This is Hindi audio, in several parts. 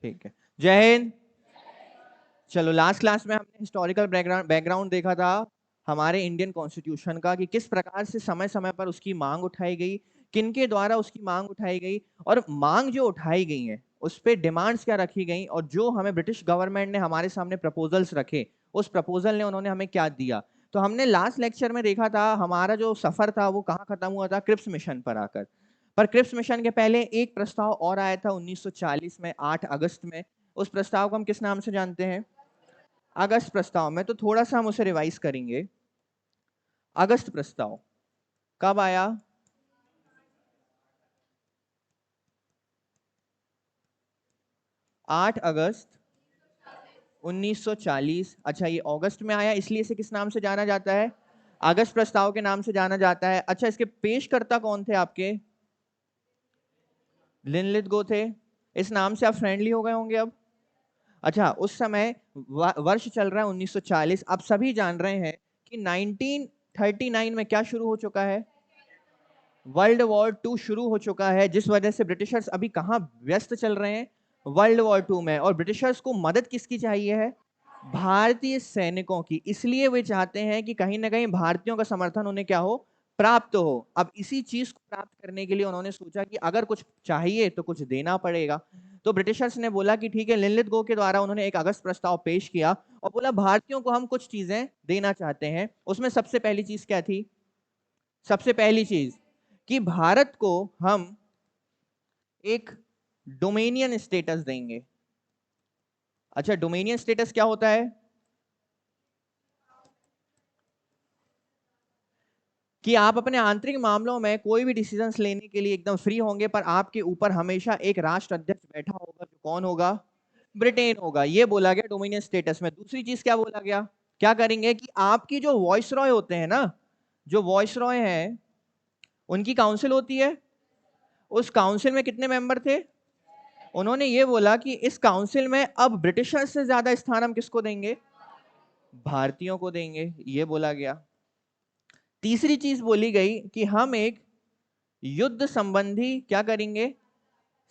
ठीक है, जय हिंद। चलो, लास्ट क्लास में हमने हिस्टोरिकल बैकग्राउंड देखा था हमारे इंडियन कॉन्स्टिट्यूशन का, कि किस प्रकार से समय समय पर उसकी मांग उठाई गई, किनके द्वारा उसकी मांग उठाई गई, और मांग जो उठाई गई है उस पे डिमांड्स क्या रखी गई, और जो हमें ब्रिटिश गवर्नमेंट ने हमारे सामने प्रपोजल्स रखे, उस प्रपोजल ने उन्होंने हमें क्या दिया। तो हमने लास्ट लेक्चर में देखा था हमारा जो सफर था वो कहाँ खत्म हुआ था, क्रिप्स मिशन पर आकर। पर क्रिप्स मिशन के पहले एक प्रस्ताव और आया था 1940 में, 8 अगस्त में। उस प्रस्ताव को हम किस नाम से जानते हैं? अगस्त प्रस्ताव। में तो थोड़ा सा हम उसे रिवाइज करेंगे। अगस्त प्रस्ताव कब आया? 8 अगस्त 1940। अच्छा, ये अगस्त में आया, इसलिए इसे किस नाम से जाना जाता है? अगस्त प्रस्ताव के नाम से जाना जाता है। अच्छा, इसके पेशकर्ता कौन थे आपके? लिनलिथगो थे। इस नाम से आप फ्रेंडली हो गए होंगे अब। अच्छा, उस समय वर्ष चल रहा है 1940। आप सभी जान रहे हैं कि 1939 में क्या शुरू हो चुका है? वर्ल्ड वॉर टू शुरू हो चुका है, जिस वजह से ब्रिटिशर्स अभी कहां व्यस्त चल रहे हैं? वर्ल्ड वॉर टू में। और ब्रिटिशर्स को मदद किसकी चाहिए है? भारतीय सैनिकों की। इसलिए वे चाहते हैं कि कहीं ना कहीं भारतीयों का समर्थन उन्हें क्या हो? प्राप्त हो। अब इसी चीज को प्राप्त करने के लिए उन्होंने सोचा कि अगर कुछ चाहिए तो कुछ देना पड़ेगा। तो ब्रिटिशर्स ने बोला कि ठीक है, लिनलिथगो के द्वारा उन्होंने एक अगस्त प्रस्ताव पेश किया और बोला भारतीयों को हम कुछ चीजें देना चाहते हैं। उसमें सबसे पहली चीज क्या थी? सबसे पहली चीज कि भारत को हम एक डोमेनियन स्टेटस देंगे। अच्छा, डोमेनियन स्टेटस क्या होता है? कि आप अपने आंतरिक मामलों में कोई भी डिसीजंस लेने के लिए एकदम फ्री होंगे, पर आपके ऊपर हमेशा एक राष्ट्र अध्यक्ष बैठा होगा, जो कौन होगा? ब्रिटेन होगा। ये बोला गया डोमिनियन स्टेटस में। दूसरी चीज क्या बोला गया? क्या करेंगे कि आपकी जो वॉइस रॉय होते हैं ना, जो वॉइस रॉय हैं, उनकी काउंसिल होती है। उस काउंसिल में कितने मेंबर थे? उन्होंने ये बोला कि इस काउंसिल में अब ब्रिटिशर्स से ज्यादा स्थान हम किसको देंगे? भारतीयों को देंगे, ये बोला गया। तीसरी चीज बोली गई कि हम एक युद्ध संबंधी क्या करेंगे?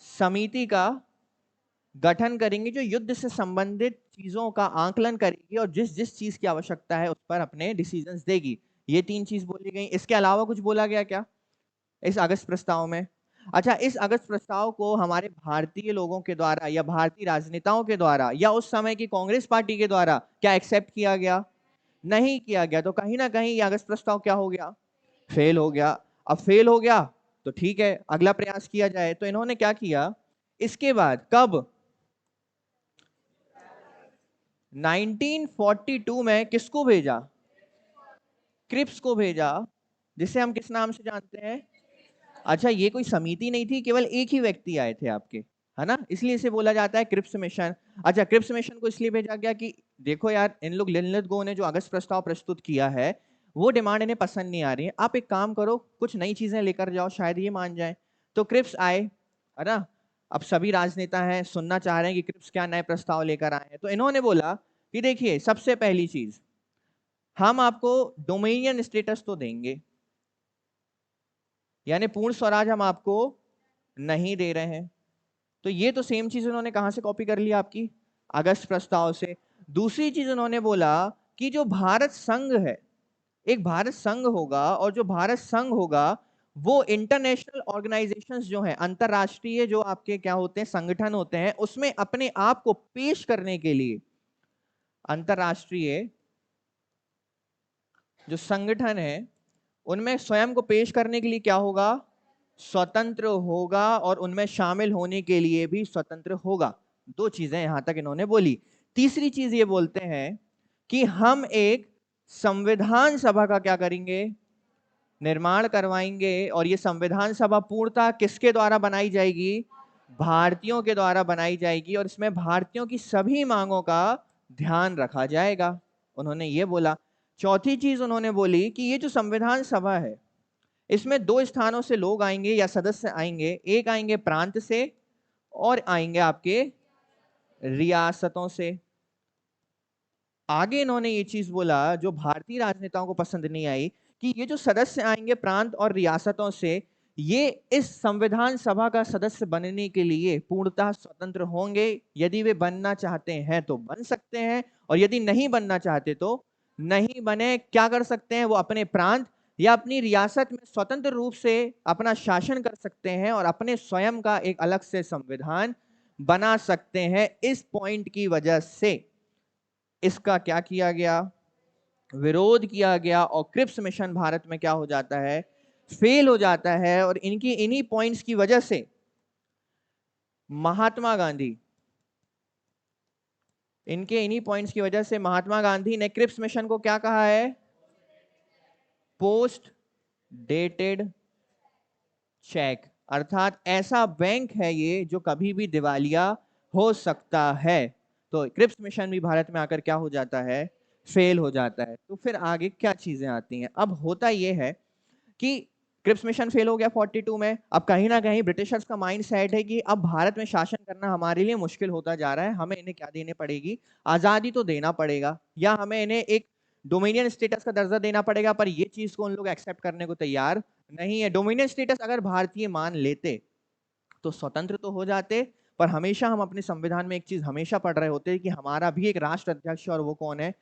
समिति का गठन करेंगे, जो युद्ध से संबंधित चीजों का आंकलन करेगी और जिस जिस चीज की आवश्यकता है उस पर अपने डिसीजंस देगी। ये तीन चीज बोली गई। इसके अलावा कुछ बोला गया क्या इस अगस्त प्रस्ताव में? अच्छा, इस अगस्त प्रस्ताव को हमारे भारतीय लोगों के द्वारा या भारतीय राजनेताओं के द्वारा या उस समय की कांग्रेस पार्टी के द्वारा क्या एक्सेप्ट किया गया? नहीं किया गया। तो कहीं ना कहीं ये अगस्त प्रस्ताव क्या हो गया? फेल हो गया। अब फेल हो गया तो ठीक है, अगला प्रयास किया जाए। तो इन्होंने क्या किया इसके बाद? कब? 1942 में किसको भेजा? क्रिप्स को भेजा, जिसे हम किस नाम से जानते हैं? अच्छा, ये कोई समिति नहीं थी, केवल एक ही व्यक्ति आए थे आपके, है ना, इसलिए इसे बोला जाता है क्रिप्स मिशन। अच्छा, क्रिप्स मिशन को इसलिए भेजा गया कि देखो यार, इन लोग लिनलिथगो ने जो अगस्त प्रस्ताव प्रस्तुत किया है वो डिमांड इन्हें पसंद नहीं आ रही है। आप एक काम करो, कुछ नई चीजें लेकर जाओ, शायद ये मान जाए। तो क्रिप्स आए, है ना। अब सभी राजनेता हैं, सुनना चाह रहे हैं कि क्रिप्स क्या नए प्रस्ताव लेकर आए हैं। तो इन्होंने बोला कि देखिए, सबसे पहली चीज, हम आपको डोमेनियन स्टेटस तो देंगे, यानी पूर्ण स्वराज हम आपको नहीं दे रहे हैं। तो ये तो सेम चीज उन्होंने कहां से कॉपी कर लिया? आपकी अगस्त प्रस्ताव से। दूसरी चीज उन्होंने बोला कि जो भारत संघ है, एक भारत संघ होगा, और जो भारत संघ होगा वो इंटरनेशनल ऑर्गेनाइजेशंस जो हैं, अंतरराष्ट्रीय जो आपके क्या होते हैं, संगठन होते हैं, उसमें अपने आप को पेश करने के लिए अंतरराष्ट्रीय जो संगठन है उनमें स्वयं को पेश करने के लिए क्या होगा? स्वतंत्र होगा, और उनमें शामिल होने के लिए भी स्वतंत्र होगा। दो चीजें यहां तक इन्होंने बोली। तीसरी चीज ये बोलते हैं कि हम एक संविधान सभा का क्या करेंगे? निर्माण करवाएंगे। और ये संविधान सभा पूर्णतः किसके द्वारा बनाई जाएगी? भारतीयों के द्वारा बनाई जाएगी, और इसमें भारतीयों की सभी मांगों का ध्यान रखा जाएगा, उन्होंने ये बोला। चौथी चीज उन्होंने बोली कि ये जो संविधान सभा है, इसमें दो स्थानों से लोग आएंगे या सदस्य आएंगे। एक आएंगे प्रांत से और आएंगे आपके रियासतों से। आगे इन्होंने ये चीज बोला जो भारतीय राजनेताओं को पसंद नहीं आई, कि ये जो सदस्य आएंगे प्रांत और रियासतों से, ये इस संविधान सभा का सदस्य बनने के लिए पूर्णतः स्वतंत्र होंगे। यदि वे बनना चाहते हैं तो बन सकते हैं, और यदि नहीं बनना चाहते तो नहीं बने। क्या कर सकते हैं? वो अपने प्रांत या अपनी रियासत में स्वतंत्र रूप से अपना शासन कर सकते हैं और अपने स्वयं का एक अलग से संविधान बना सकते हैं। इस पॉइंट की वजह से इसका क्या किया गया? विरोध किया गया, और क्रिप्स मिशन भारत में क्या हो जाता है? फेल हो जाता है। और इनकी इन्हीं पॉइंट्स की वजह से महात्मा गांधी ने क्रिप्स मिशन को क्या कहा है? पोस्ट डेटेड चेक, अर्थात ऐसा बैंक है ये जो कभी भी दिवालिया हो सकता है। तो क्रिप्स मिशन भी भारत में आकर क्या हो जाता है? फेल हो जाता है। तो फिर आगे क्या चीजें आती हैं? अब होता यह है कि क्रिप्स मिशन फेल हो गया 42 में। अब कहीं ना कहीं ब्रिटिशर्स का माइंड सेट है कि अब भारत में शासन करना हमारे लिए मुश्किल होता जा रहा है, हमें इन्हें क्या देने पड़ेगी? आजादी तो देना पड़ेगा, या हमें इन्हें एक डोमिनियन स्टेटस का दर्जा देना पड़ेगा। पर ये चीज को उन लोग एक्सेप्ट करने को तैयार नहीं है। डोमिनियन स्टेटस अगर भारतीय मान लेते तो स्वतंत्र तो हो जाते, पर हमेशा हम अपने संविधान में एक चीज हमेशा पढ़ रहे होते कि हमारा भी एक राष्ट्र अध्यक्ष है, और वो कौन है?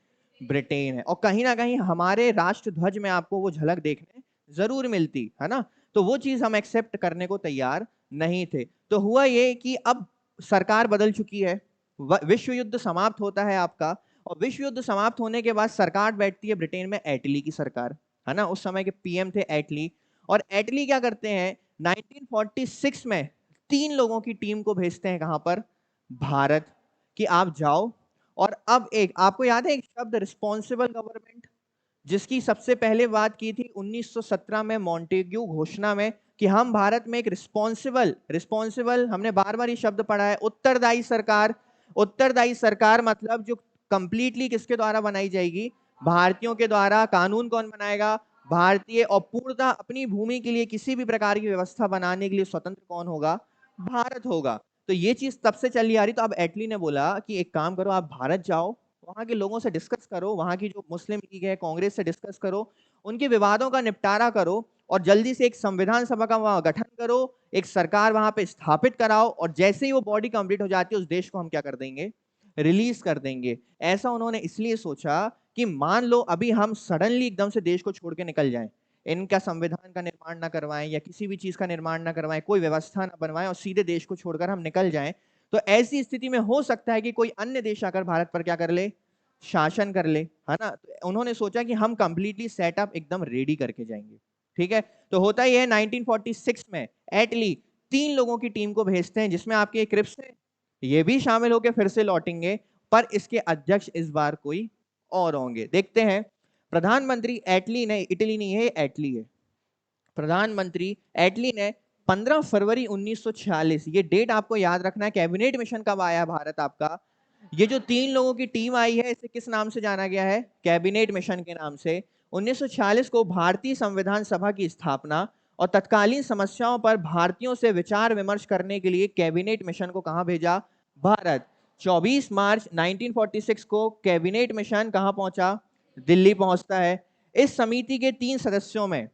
ब्रिटेन है। और कहीं ना कहीं हमारे राष्ट्र ध्वज में आपको वो झलक देखने जरूर मिलती है ना। तो वो चीज हम एक्सेप्ट करने को तैयार नहीं थे। तो हुआ ये कि अब सरकार बदल चुकी है, विश्व युद्ध समाप्त होता है आपका, और विश्व युद्ध समाप्त होने के बाद सरकार बैठती है ब्रिटेन में, एटली की सरकार, है ना। उस समय के पीएम थे एटली। और एटली क्या करते हैं? 1946 में 3 लोगों की टीम को भेजते हैं कहां पर? भारत, कि आप जाओ। और अब एक आपको याद है एक शब्द रिस्पॉन्सिबल गवर्नमेंट, जिसकी सबसे पहले बात की थी 1917 में मॉन्टेग्यू घोषणा में, कि हम भारत में एक रिस्पॉन्सिबल हमने बार बार ये शब्द पढ़ा है, उत्तरदायी सरकार। उत्तरदायी सरकार मतलब जो कंप्लीटली किसके द्वारा बनाई जाएगी? भारतीयों के द्वारा। कानून कौन बनाएगा? भारतीय। और पूर्णतः अपनी भूमि के लिए किसी भी प्रकार की व्यवस्था बनाने के लिए स्वतंत्र कौन होगा? भारत होगा। तो ये चीज तब से चली आ रही। तो अब एटली ने बोला कि एक काम करो, आप भारत जाओ, वहां के लोगों से डिस्कस करो, वहां की जो मुस्लिम लीग है, कांग्रेस से डिस्कस करो, उनके विवादों का निपटारा करो, और जल्दी से एक संविधान सभा का वहां गठन करो, एक सरकार वहां पे स्थापित कराओ, और जैसे ही वो बॉडी कंप्लीट हो जाती है उस देश को हम क्या कर देंगे? रिलीज कर देंगे। ऐसा उन्होंने इसलिए सोचा कि मान लो अभी हम सडनली एकदम से देश को छोड़ के निकल जाएं, इनका संविधान का निर्माण ना करवाएं या किसी भी चीज का निर्माण ना करवाएं, कोई व्यवस्था ना बनवाएं, और सीधे देश को छोड़कर हम निकल जाएं, तो ऐसी स्थिति में हो सकता है कि कोई अन्य देश आकर भारत पर क्या कर ले? शासन कर ले, है ना। तो उन्होंने सोचा कि हम कंप्लीटली सेटअप एकदम रेडी करके जाएंगे। ठीक है। तो होता ही है 1946 में एटली 3 लोगों की टीम को भेजते हैं, जिसमें आपके क्रिप्स है, ये भी शामिल होकर फिर से लौटेंगे, पर इसके अध्यक्ष इस बार कोई और होंगे। देखते हैं। प्रधानमंत्री एटली ने, इटली नहीं है, एटली है। प्रधानमंत्री एटली ने 15 फरवरी 1946, ये डेट आपको याद रखना है। कैबिनेट मिशन कब आया भारत आपका? ये जो 3 लोगों की टीम आई है, इसे किस नाम से जाना गया है? कैबिनेट मिशन के नाम से। 1946 को भारतीय संविधान सभा की स्थापना और तत्कालीन समस्याओं पर भारतीयों से विचार विमर्श करने के लिए कैबिनेट मिशन को कहां भेजा? भारत। 24 मार्च 1946 को कैबिनेट मिशन कहां पहुंचा? दिल्ली पहुंचता है। इस समिति के 3 सदस्यों में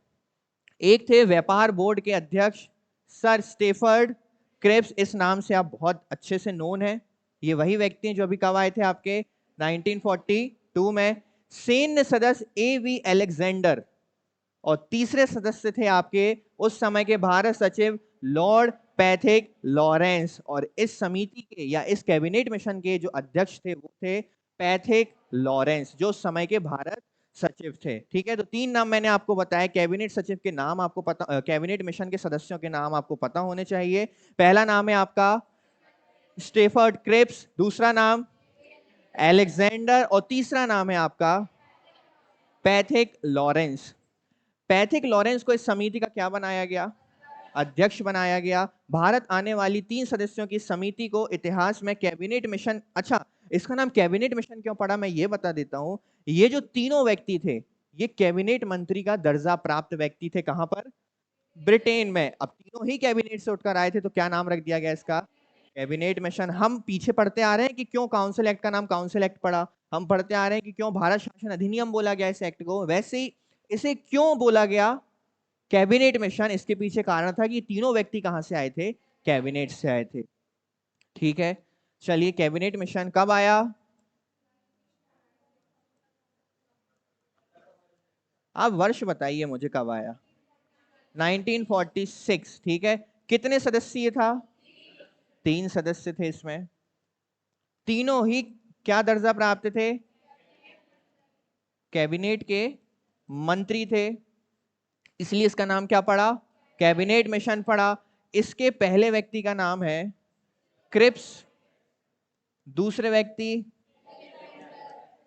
एक थे व्यापार बोर्ड के अध्यक्ष सर स्टेफर्ड क्रेप्स, इस नाम से आप बहुत अच्छे से नोन है। ये वही व्यक्ति हैं जो अभी कब आए थे आपके 1942 में। सैन्य सदस्य एवी अलेक्जेंडर, और तीसरे सदस्य थे आपके उस समय के भारत सचिव लॉर्ड पैथिक लॉरेंस। और इस समिति के या इस कैबिनेट मिशन के जो अध्यक्ष थे वो थे पैथिक लॉरेंस, जो उस समय के भारत सचिव थे। ठीक है। तो 3 नाम मैंने आपको बताया। कैबिनेट सचिव के नाम आपको पता, कैबिनेट मिशन के सदस्यों के नाम आपको पता होने चाहिए। पहला नाम है आपका स्टेफर्ड क्रेप्स, दूसरा नाम अलेक्जेंडर, और तीसरा नाम है आपका पैथिक लॉरेंस। पैथिक लॉरेंस को इस समिति का क्या बनाया गया? अध्यक्ष बनाया गया। भारत आने वाली 3 सदस्यों की समिति को इतिहास में कैबिनेट मिशन, अच्छा इसका नाम कैबिनेट मिशन क्यों पड़ा मैं ये बता देता हूं। ये जो तीनों व्यक्ति थे, ये कैबिनेट मंत्री का दर्जा प्राप्त व्यक्ति थे। कहां पर? ब्रिटेन में। अब तीनों ही कैबिनेट से उठकर आए थे, तो क्या नाम रख दिया गया इसका? Cabinet mission. हम पीछे पढ़ते आ रहे हैं कि क्यों काउंसिल एक्ट का नाम काउंसिल एक्ट पड़ा, हम पढ़ते आ रहे हैं कि क्यों भारत शासन अधिनियम बोला गया इस एक्ट को, वैसे ही इसे क्यों बोला गया कैबिनेट मिशन, इसके पीछे कारण था कि तीनों व्यक्ति कहां से आए थे, कैबिनेट से आए थे। ठीक है, चलिए कैबिनेट मिशन कब आया, आप वर्ष बताइए मुझे कब आया। 1946। ठीक है, कितने सदस्य था, 3 सदस्य थे इसमें, तीनों ही क्या दर्जा प्राप्त थे, कैबिनेट के मंत्री थे, इसलिए इसका नाम क्या पड़ा, कैबिनेट मिशन पड़ा। इसके पहले व्यक्ति का नाम है क्रिप्स, दूसरे व्यक्ति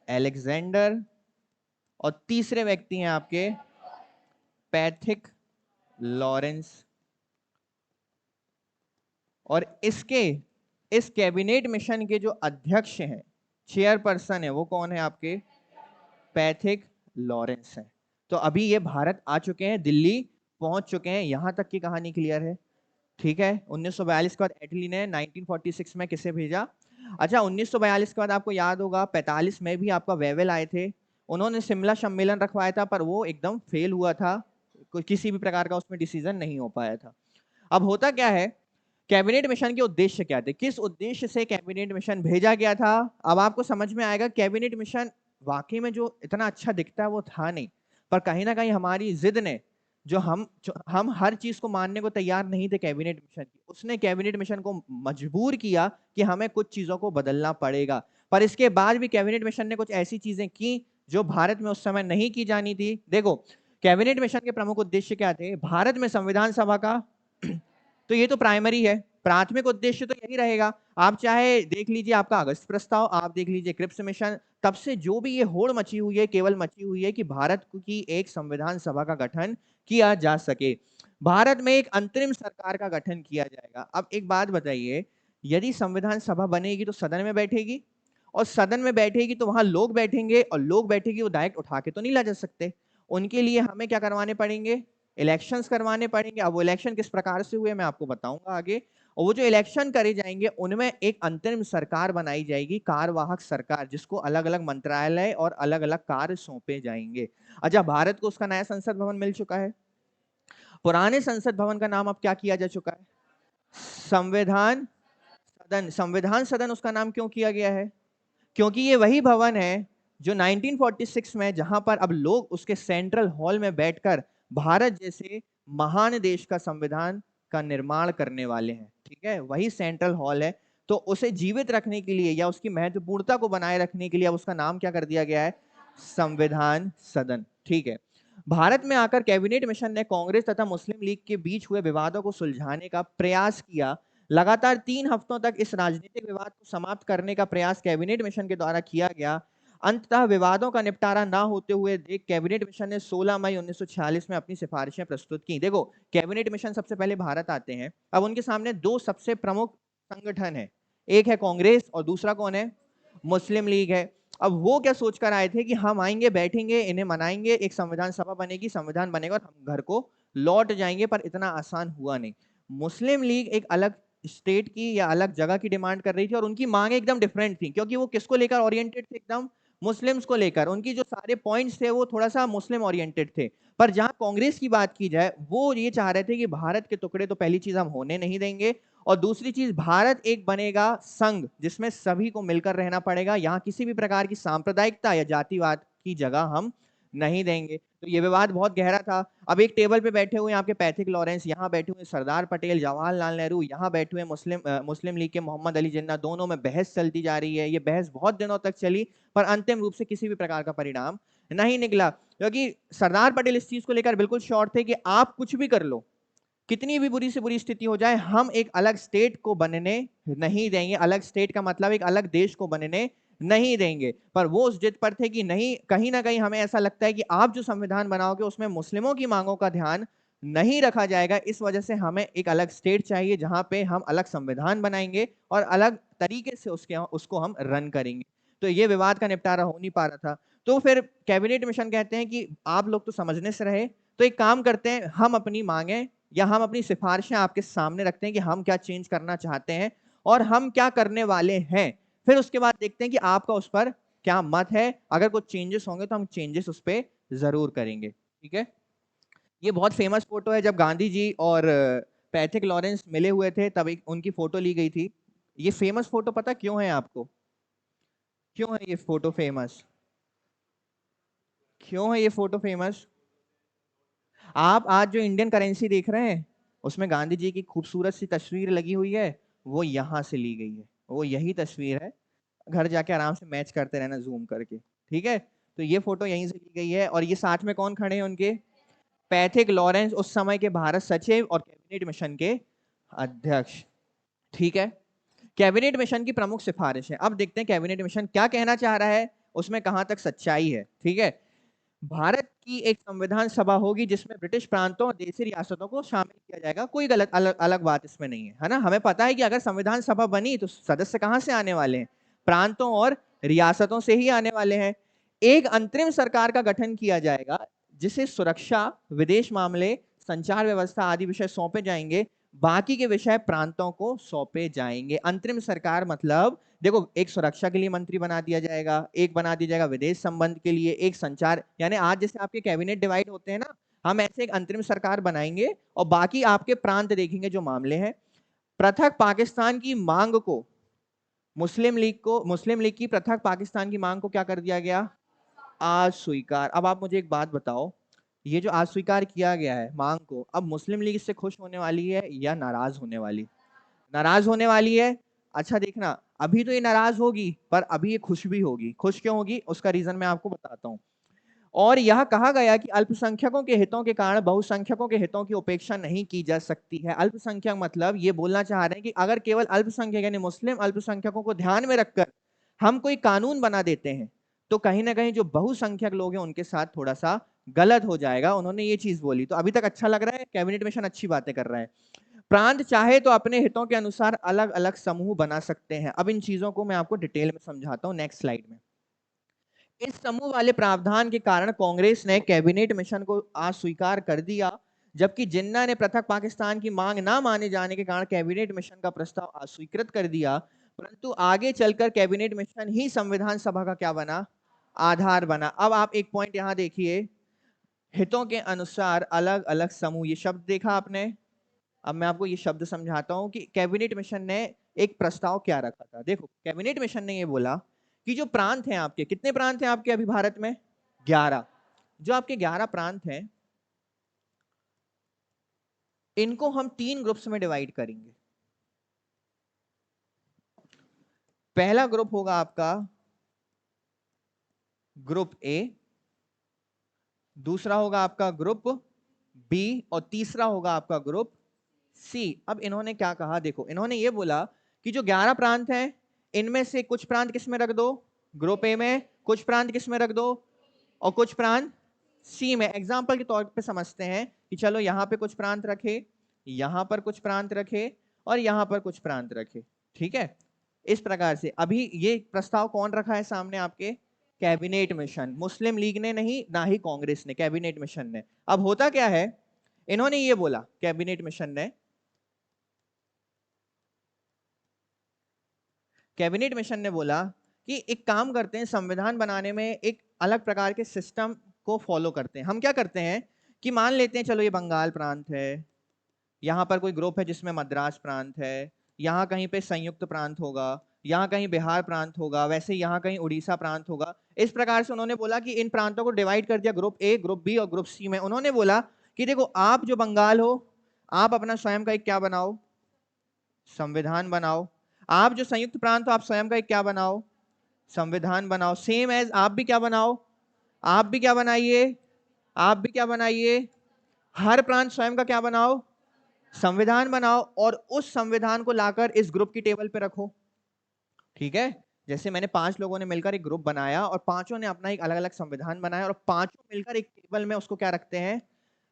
अलेक्जेंडर, और तीसरे व्यक्ति हैं आपके पैथिक लॉरेंस। और इस कैबिनेट मिशन के जो अध्यक्ष हैं, चेयरपर्सन है, वो कौन है आपके, पैथिक लॉरेंस है। तो अभी ये भारत आ चुके हैं, दिल्ली पहुंच चुके हैं, यहां तक की कहानी क्लियर है। ठीक है, 1942 के बाद एटली ने 1946 में किसे भेजा। अच्छा, 1942 के बाद आपको याद होगा 45 में भी आपका वेवेल आए थे, उन्होंने शिमला सम्मेलन रखवाया था, पर वो एकदम फेल हुआ था, किसी भी प्रकार का उसमें डिसीजन नहीं हो पाया था। अब होता क्या है, कैबिनेट मिशन के उद्देश्य क्या थे, किस उद्देश्य से कैबिनेट मिशन भेजा गया था, अब आपको समझ में आएगा। कैबिनेट मिशन वाकई में जो इतना अच्छा दिखता है वो था नहीं, पर कहीं ना कहीं हमारी जिद ने, जो हम हर चीज को मानने को तैयार नहीं थे कैबिनेट मिशन की, उसने कैबिनेट मिशन को मजबूर किया कि हमें कुछ चीजों को बदलना पड़ेगा। पर इसके बाद भी कैबिनेट मिशन ने कुछ ऐसी चीजें की जो भारत में उस समय नहीं की जानी थी। देखो, कैबिनेट मिशन के प्रमुख उद्देश्य क्या थे, भारत में संविधान सभा का तो ये तो प्राइमरी है, प्राथमिक उद्देश्य तो यही रहेगा। आप चाहे देख लीजिए आपका अगस्त प्रस्ताव, आप देख लीजिए क्रिप्स मिशन, तब से जो भी ये होड़ मची हुई है, केवल मची हुई है कि भारत की एक संविधान सभा का गठन किया जा सके, भारत में एक अंतरिम सरकार का गठन किया जाएगा। अब एक बात बताइए, यदि संविधान सभा बनेगी तो सदन में बैठेगी, और सदन में बैठेगी तो वहां लोग बैठेंगे, और लोग बैठेगी, वो डायरेक्ट उठा के तो नहीं ला जा सकते, उनके लिए हमें क्या करवाने पड़ेंगे, इलेक्शंस करवाने पड़ेंगे। अब वो इलेक्शन किस प्रकार से हुए मैं आपको बताऊंगा आगे, और वो जो इलेक्शन करे जाएंगे उनमें एक अंतरिम सरकार बनाई जाएगी, कार्यवाहक सरकार, जिसको अलग अलग मंत्रालय और अलग अलग कार्य सौंपे जाएंगे। अच्छा, भारत को उसका नया संसद भवन मिल चुका है, पुराने संसद भवन का नाम अब क्या किया जा चुका है, संविधान सदन। संविधान सदन उसका नाम क्यों किया गया है, क्योंकि ये वही भवन है जो 1946 में, जहां पर अब लोग उसके सेंट्रल हॉल में बैठकर भारत जैसे महान देश का संविधान का निर्माण करने वाले हैं। ठीक है, वही सेंट्रल हॉल है। तो उसे जीवित रखने के लिए या उसकी महत्वपूर्णता को बनाए रखने के लिए अब उसका नाम क्या कर दिया गया है, संविधान सदन। ठीक है, भारत में आकर कैबिनेट मिशन ने कांग्रेस तथा मुस्लिम लीग के बीच हुए विवादों को सुलझाने का प्रयास किया। लगातार 3 हफ्तों तक इस राजनीतिक विवाद को समाप्त करने का प्रयास कैबिनेट मिशन के द्वारा किया गया। अंततः विवादों का निपटारा ना होते हुए देख कैबिनेट मिशन ने 16 मई 1946 में अपनी सिफारिशें प्रस्तुत की। देखो, कैबिनेट मिशन सबसे पहले भारत आते हैं, अब उनके सामने 2 सबसे प्रमुख संगठन है, एक है कांग्रेस और दूसरा कौन है, मुस्लिम लीग है। अब वो क्या सोचकर आए थे कि हम आएंगे, बैठेंगे, इन्हें मनाएंगे, एक संविधान सभा बनेगी, संविधान बनेगा और हम घर को लौट जाएंगे, पर इतना आसान हुआ नहीं। मुस्लिम लीग एक अलग स्टेट की या अलग जगह की डिमांड कर रही थी, और उनकी मांगे एकदम डिफरेंट थी, क्योंकि वो किसको लेकर ओरिएंटेड थे, एकदम मुस्लिम्स को लेकर, उनकी जो सारे पॉइंट्स थे वो थोड़ा सा मुस्लिम ओरिएंटेड थे। पर जहां कांग्रेस की बात की जाए, वो ये चाह रहे थे कि भारत के टुकड़े तो पहली चीज हम होने नहीं देंगे, और दूसरी चीज भारत एक बनेगा संघ, जिसमें सभी को मिलकर रहना पड़ेगा, यहाँ किसी भी प्रकार की सांप्रदायिकता या जातिवाद की जगह हम नहीं देंगे। तो ये विवाद बहुत गहरा था। अब एक टेबल पे बैठे हुए आपके पैथिक लॉरेंस, यहाँ बैठे हुए सरदार पटेल, जवाहरलाल नेहरू, यहाँ बैठे हुए मुस्लिम लीग के मोहम्मद अली जिन्ना, दोनों में बहस चलती जा रही है। ये बहस बहुत दिनों तक चली, पर अंतिम रूप से किसी भी प्रकार का परिणाम नहीं निकला, क्योंकि सरदार पटेल इस चीज को लेकर बिल्कुल श्योर थे कि आप कुछ भी कर लो, कितनी भी बुरी से बुरी स्थिति हो जाए, हम एक अलग स्टेट को बनने नहीं देंगे। अलग स्टेट का मतलब एक अलग देश को बनने नहीं देंगे। पर वो उस जिद पर थे कि नहीं, कहीं ना कहीं हमें ऐसा लगता है कि आप जो संविधान बनाओगे उसमें मुस्लिमों की मांगों का ध्यान नहीं रखा जाएगा, इस वजह से हमें एक अलग स्टेट चाहिए जहां पे हम अलग संविधान बनाएंगे और अलग तरीके से उसको हम रन करेंगे। तो ये विवाद का निपटारा हो नहीं पा रहा था। तो फिर कैबिनेट मिशन कहते हैं कि आप लोग तो समझने से रहे, तो एक काम करते हैं, हम अपनी मांगे या हम अपनी सिफारिशें आपके सामने रखते हैं कि हम क्या चेंज करना चाहते हैं और हम क्या करने वाले हैं। फिर उसके बाद देखते हैं कि आपका उस पर क्या मत है, अगर कुछ चेंजेस होंगे तो हम चेंजेस उस पर जरूर करेंगे। ठीक है, ये बहुत फेमस फोटो है, जब गांधी जी और पैथिक लॉरेंस मिले हुए थे तब एक उनकी फोटो ली गई थी। ये फेमस फोटो पता क्यों है आपको? क्यों है ये फोटो फेमस? क्यों है ये फोटो फेमस? आप आज जो इंडियन करेंसी देख रहे हैं उसमें गांधी जी की खूबसूरत सी तस्वीर लगी हुई है, वो यहां से ली गई है, वो यही तस्वीर है। घर जाके आराम से मैच करते रहना जूम करके, ठीक है? तो ये फोटो यहीं से ली गई है। और ये साथ में कौन खड़े हैं उनके? पैथिक लॉरेंस, उस समय के भारत सचिव और कैबिनेट मिशन के अध्यक्ष, ठीक है? कैबिनेट मिशन की प्रमुख सिफारिश है। अब देखते हैं कैबिनेट मिशन क्या कहना चाह रहा है, उसमें कहां तक सच्चाई है, ठीक है? भारत की एक संविधान सभा होगी जिसमें ब्रिटिश प्रांतों और देशी रियासतों को शामिल किया जाएगा। कोई गलत अलग अलग बात इसमें नहीं है, है ना? हमें पता है कि अगर संविधान सभा बनी तो सदस्य कहां से आने वाले हैं? प्रांतों और रियासतों से ही आने वाले हैं। एक अंतरिम सरकार का गठन किया जाएगा जिसे सुरक्षा, विदेश मामले, संचार व्यवस्था आदि विषय सौंपे जाएंगे। बाकी के विषय प्रांतों को सौंपे जाएंगे। अंतरिम सरकार मतलब देखो, एक सुरक्षा के लिए मंत्री बना दिया जाएगा, एक बना दिया जाएगा विदेश संबंध के लिए, एक संचार, यानी आज जैसे आपके कैबिनेट डिवाइड होते हैं ना, हम ऐसे एक अंतरिम सरकार बनाएंगे और बाकी आपके प्रांत देखेंगे जो मामले हैं। पृथक पाकिस्तान की मांग को, मुस्लिम लीग की पृथक पाकिस्तान की मांग को क्या कर दिया गया? अस्वीकार। अब आप मुझे एक बात बताओ, ये जो अस्वीकार किया गया है मांग को, अब मुस्लिम लीग इससे खुश होने वाली है या नाराज होने वाली? नाराज होने वाली है। अच्छा देखना, अभी तो ये नाराज होगी पर अभी ये खुश भी होगी। खुश क्यों होगी उसका रीजन मैं आपको बताता हूं। और यह कहा गया कि अल्पसंख्यकों के हितों के कारण बहुसंख्यकों के हितों की उपेक्षा नहीं की जा सकती है। अल्पसंख्यक मतलब ये बोलना चाह रहे हैं कि अगर केवल अल्पसंख्यक यानी मुस्लिम अल्पसंख्यकों को ध्यान में रखकर हम कोई कानून बना देते हैं तो कहीं ना कहीं जो बहुसंख्यक लोग हैं उनके साथ थोड़ा सा गलत हो जाएगा। उन्होंने ये चीज बोली। तो अभी तक अच्छा लग रहा है, कैबिनेट मिशन अच्छी बातें कर रहा है। प्रांत चाहे तो अपने हितों के अनुसार अलग अलग समूह बना सकते हैं। अब इन चीजों को मैं आपको डिटेल में समझाता हूं नेक्स्ट स्लाइड में। इस समूह वाले प्रावधान के कारण कांग्रेस ने कैबिनेट मिशन को अस्वीकार कर दिया, जबकि जिन्ना ने पृथक पाकिस्तान की मांग ना माने जाने के कारण कैबिनेट मिशन का प्रस्ताव अस्वीकृत कर दिया। परंतु आगे चलकर कैबिनेट मिशन ही संविधान सभा का क्या बना? आधार बना। अब आप एक पॉइंट यहां देखिए, हितों के अनुसार अलग अलग समूह, ये शब्द देखा आपने? अब मैं आपको ये शब्द समझाता हूं कि कैबिनेट मिशन ने एक प्रस्ताव क्या रखा था। देखो, कैबिनेट मिशन ने ये बोला कि जो प्रांत हैं आपके, कितने प्रांत हैं आपके अभी भारत में? 11। जो आपके 11 प्रांत हैं इनको हम 3 ग्रुप्स में डिवाइड करेंगे। पहला ग्रुप होगा आपका ग्रुप ए, दूसरा होगा आपका ग्रुप बी और तीसरा होगा आपका ग्रुप सी। अब इन्होंने क्या कहा, देखो इन्होंने ये बोला कि जो 11 प्रांत हैं इनमें से कुछ प्रांत किस में रख दो? ग्रुप ए में। कुछ प्रांत किस में रख दो? और कुछ प्रांत सी में। एग्जाम्पल के तौर पे समझते हैं कि चलो यहां पे कुछ प्रांत रखे, यहां पर कुछ प्रांत रखे और यहां पर कुछ प्रांत रखे, ठीक है? इस प्रकार से अभी ये प्रस्ताव कौन रखा है सामने आपके? Cabinet mission. मुस्लिम लीग ने नहीं, ना ही कांग्रेस ने, कैबिनेट मिशन ने। अब होता क्या है, इन्होंने ये बोला कैबिनेट मिशन ने, कैबिनेट मिशन ने बोला कि एक काम करते हैं, संविधान बनाने में एक अलग प्रकार के सिस्टम को फॉलो करते हैं। हम क्या करते हैं कि मान लेते हैं चलो ये बंगाल प्रांत है, यहाँ पर कोई ग्रुप है जिसमें मद्रास प्रांत है, यहाँ कहीं पे संयुक्त प्रांत होगा, यहाँ कहीं बिहार प्रांत होगा, वैसे यहाँ कहीं उड़ीसा प्रांत होगा। इस प्रकार से उन्होंने बोला कि इन प्रांतों को डिवाइड कर दिया ग्रुप ए, ग्रुप बी और ग्रुप सी में। उन्होंने बोला कि देखो आप जो बंगाल हो, आप अपना स्वयं का एक क्या बनाओ? संविधान बनाओ। आप जो संयुक्त प्रांत हो, आप स्वयं का एक क्या बनाओ? संविधान बनाओ। सेम एज आप भी क्या बनाओ? आप भी क्या बनाइए? आप भी क्या बनाइए? हर प्रांत स्वयं का क्या बनाओ? संविधान बनाओ और उस संविधान को लाकर इस ग्रुप की टेबल पे रखो, ठीक है? जैसे मैंने 5 लोगों ने मिलकर एक ग्रुप बनाया और पांचों ने अपना एक अलग अलग संविधान बनाया और पांचों मिलकर एक टेबल में उसको क्या रखते हैं?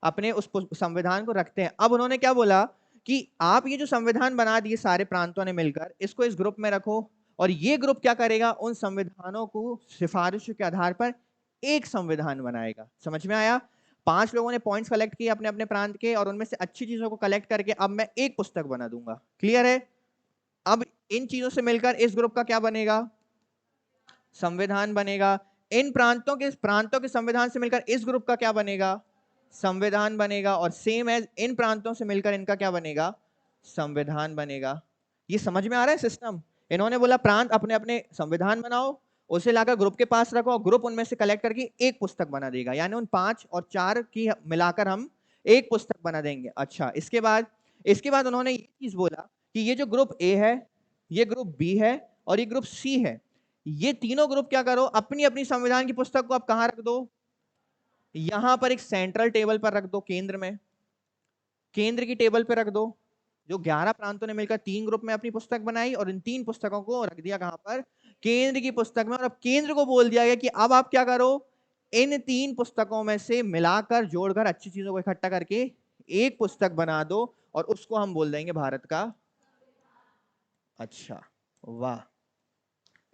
अपने उस संविधान को रखते हैं। अब उन्होंने क्या बोला कि आप ये जो संविधान बना दिए सारे प्रांतों ने मिलकर, इसको इस ग्रुप में रखो और ये ग्रुप क्या करेगा? उन संविधानों को सिफारिश के आधार पर एक संविधान बनाएगा। समझ में आया? 5 लोगों ने पॉइंट्स कलेक्ट किए अपने अपने प्रांत के और उनमें से अच्छी चीजों को कलेक्ट करके अब मैं एक पुस्तक बना दूंगा। क्लियर है? अब इन चीजों से मिलकर इस ग्रुप का क्या बनेगा? संविधान बनेगा। इन प्रांतों के संविधान से मिलकर इस ग्रुप का क्या बनेगा? संविधान बनेगा, और सेम एज इन प्रांतों से मिलकर इनका क्या बनेगा, संविधान बनेगा। ये समझ में आ रहा है सिस्टम? इन्होंने बोला प्रांत अपने अपने संविधान बनाओ, उसे लाकर ग्रुप के पास रखो, ग्रुप उनमें से कलेक्ट करके एक पुस्तक बना देगा, यानी उन 5 और 4 की मिलाकर हम एक पुस्तक बना देंगे। अच्छा, इसके बाद उन्होंने ये चीज बोला कि ये जो ग्रुप ए है, ये ग्रुप बी है और ये ग्रुप सी है, ये तीनों ग्रुप क्या करो, अपनी अपनी संविधान की पुस्तक को आप कहां रख दो, यहां पर एक सेंट्रल टेबल पर रख दो, केंद्र में, केंद्र की टेबल पर रख दो। जो 11 प्रांतों ने मिलकर 3 ग्रुप में अपनी पुस्तक बनाई और इन 3 पुस्तकों को रख दिया कहां पर, केंद्र की पुस्तक में। और अब केंद्र को बोल दिया गया कि अब आप क्या करो, इन 3 पुस्तकों में से मिलाकर जोड़कर अच्छी चीजों को इकट्ठा करके एक पुस्तक बना दो और उसको हम बोल देंगे भारत का। अच्छा, वाह,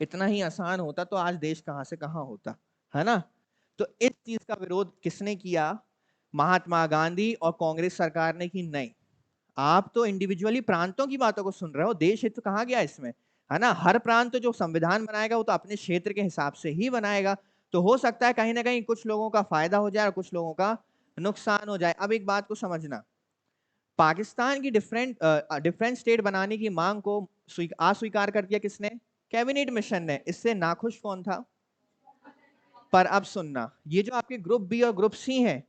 इतना ही आसान होता तो आज देश कहां से कहां होता, है ना? तो इस चीज का विरोध किसने किया? महात्मा गांधी और कांग्रेस सरकार ने की। नहीं, आप तो इंडिविजुअली प्रांतों की बातों को सुन रहे हो, देश हित कहां गया इसमें, है ना? हर प्रांत जो संविधान बनाएगा वो तो अपने क्षेत्र के हिसाब से ही बनाएगा। तो हो सकता है कहीं ना कहीं कुछ लोगों का फायदा हो जाए और कुछ लोगों का नुकसान हो जाए। अब एक बात को समझना, पाकिस्तान की डिफरेंट स्टेट बनाने की मांग को अस्वीकार कर दिया किसने? कैबिनेट मिशन ने। इससे नाखुश कौन था? पर अब सुनना, ये जो आपके ग्रुप बी और ग्रुप सी हैं,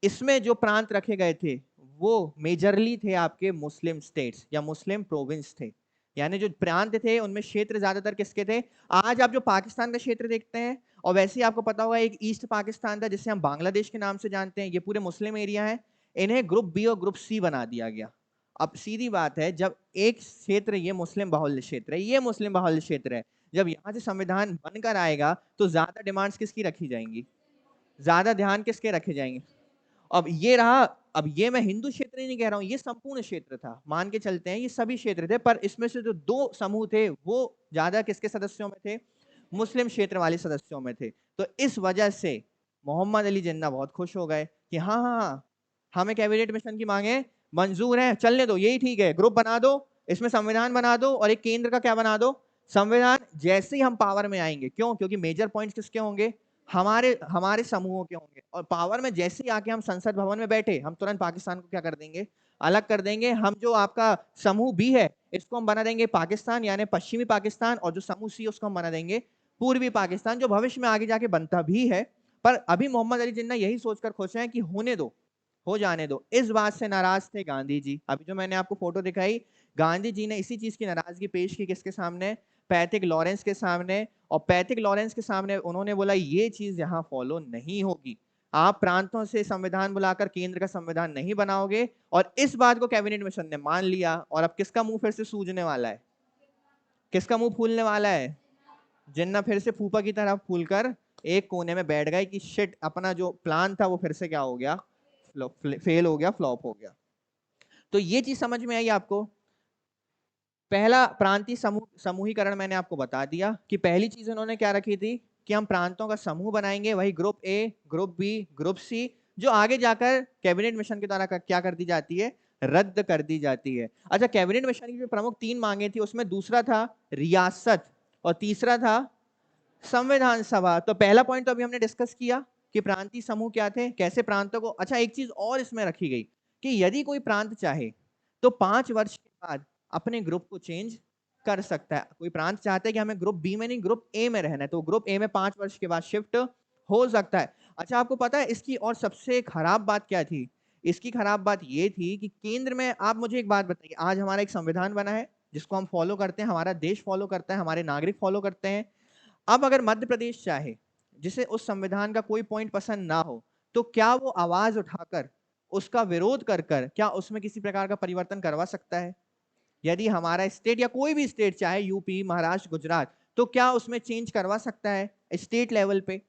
इसमें जो प्रांत रखे गए थे वो मेजरली थे आपके मुस्लिम स्टेट्स या मुस्लिम प्रोविंस थे, यानी जो प्रांत थे उनमें क्षेत्र ज्यादातर किसके थे? आज आप जो पाकिस्तान का क्षेत्र देखते हैं, और वैसे ही आपको पता होगा एक ईस्ट पाकिस्तान था जिसे हम बांग्लादेश के नाम से जानते हैं, ये पूरे मुस्लिम एरिया है। इन्हें ग्रुप बी और ग्रुप सी बना दिया गया। अब सीधी बात है, जब एक क्षेत्र ये मुस्लिम बाहुल्य क्षेत्र है, ये मुस्लिम बाहुल्य क्षेत्र है, जब यहाँ से संविधान बनकर आएगा तो ज्यादा डिमांड्स किसकी रखी जाएंगी, ज्यादा ध्यान किसके रखे जाएंगे? अब ये रहा, अब ये मैं हिंदू क्षेत्र ही नहीं कह रहा हूं, ये संपूर्ण क्षेत्र था, मान के चलते हैं ये सभी क्षेत्र थे, पर इसमें से जो 2 समूह थे वो ज्यादा किसके सदस्यों में थे? मुस्लिम क्षेत्र वाले सदस्यों में थे। तो इस वजह से मोहम्मद अली जिन्ना बहुत खुश हो गए कि हाँ हाँ हाँ, हमें कैबिनेट मिशन की मांगे मंजूर है, चलने दो, यही ठीक है, ग्रुप बना दो, इसमें संविधान बना दो और एक केंद्र का क्या बना दो, संविधान। जैसे ही हम पावर में आएंगे, क्यों? क्योंकि मेजर पॉइंट्स किसके होंगे? हमारे हमारे समूहों के होंगे। और पावर में जैसे ही आके हम संसद भवन में बैठे, हम तुरंत पाकिस्तान को क्या कर देंगे? अलग कर देंगे। हम जो आपका समूह बी है इसको हम बना देंगे पाकिस्तान, यानी पश्चिमी पाकिस्तान, और जो समूह सी उसको हम बना देंगे पूर्वी पाकिस्तान, जो भविष्य में आगे जाके बनता भी है। पर अभी मोहम्मद अली जिन्ना यही सोचकर खुश हैं कि होने दो, हो जाने दो। इस बात से नाराज थे गांधी जी। अभी जो मैंने आपको फोटो दिखाई, गांधी जी ने इसी चीज की नाराजगी पेश की किसके सामने? पैथिक लॉरेंस के सामने। और पैथिक लॉरेंस के सामने उन्होंने बोला ये चीज यहाँ फॉलो नहीं होगी, आप प्रांतों से संविधान बुलाकर केंद्र का संविधान नहीं बनाओगे। और इस बात को कैबिनेट मिशन ने मान लिया। और अब किसका मुंह फिर से सूजने वाला है? किसका मुंह फूलने वाला है? जिन्ना फिर से फूफा की तरह फूलकर एक कोने में बैठ गए कि शिट, अपना जो प्लान था वो फिर से क्या हो गया? फेल हो गया, फ्लॉप हो गया। तो ये चीज समझ में आई आपको? पहला प्रांतीय समूहीकरण मैंने आपको बता दिया कि पहली चीज उन्होंने क्या रखी थी कि हम प्रांतों का समूह बनाएंगे, वही group A, group B, group C, जो आगे जाकर कैबिनेट मिशन के द्वारा क्या कर दी जाती है? रद्द कर दी जाती है। अच्छा, कैबिनेट मिशन की जो प्रमुख 3 मांगे थी उसमें दूसरा था रियासत और तीसरा था संविधान सभा। तो पहला पॉइंट तो अभी हमने डिस्कस किया कि प्रांतीय समूह क्या थे, कैसे प्रांतों को। अच्छा, एक चीज और इसमें रखी गई कि यदि कोई प्रांत चाहे तो 5 वर्ष के बाद अपने ग्रुप को चेंज कर सकता है। कोई प्रांत चाहता है कि हमें ग्रुप बी में नहीं ग्रुप ए में रहना है, तो ग्रुप ए में 5 वर्ष के बाद शिफ्ट हो सकता है। अच्छा, आपको पता है इसकी और सबसे खराब बात क्या थी? इसकी खराब बात यह थी कि केंद्र में, आप मुझे एक बात बताइए, आज हमारा एक संविधान बना है जिसको हम फॉलो करते हैं, हमारा देश फॉलो करता है, हमारे नागरिक फॉलो करते हैं। अब अगर मध्य प्रदेश चाहे, जिसे उस संविधान का कोई पॉइंट पसंद ना हो, तो क्या वो आवाज उठाकर उसका विरोध कर कर क्या उसमें किसी प्रकार का परिवर्तन करवा सकता है? यदि हमारा स्टेट या कोई भी स्टेट चाहे, यूपी, महाराष्ट्र, गुजरात, तो क्या उसमें चेंज करवा सकता है स्टेट लेवल पे?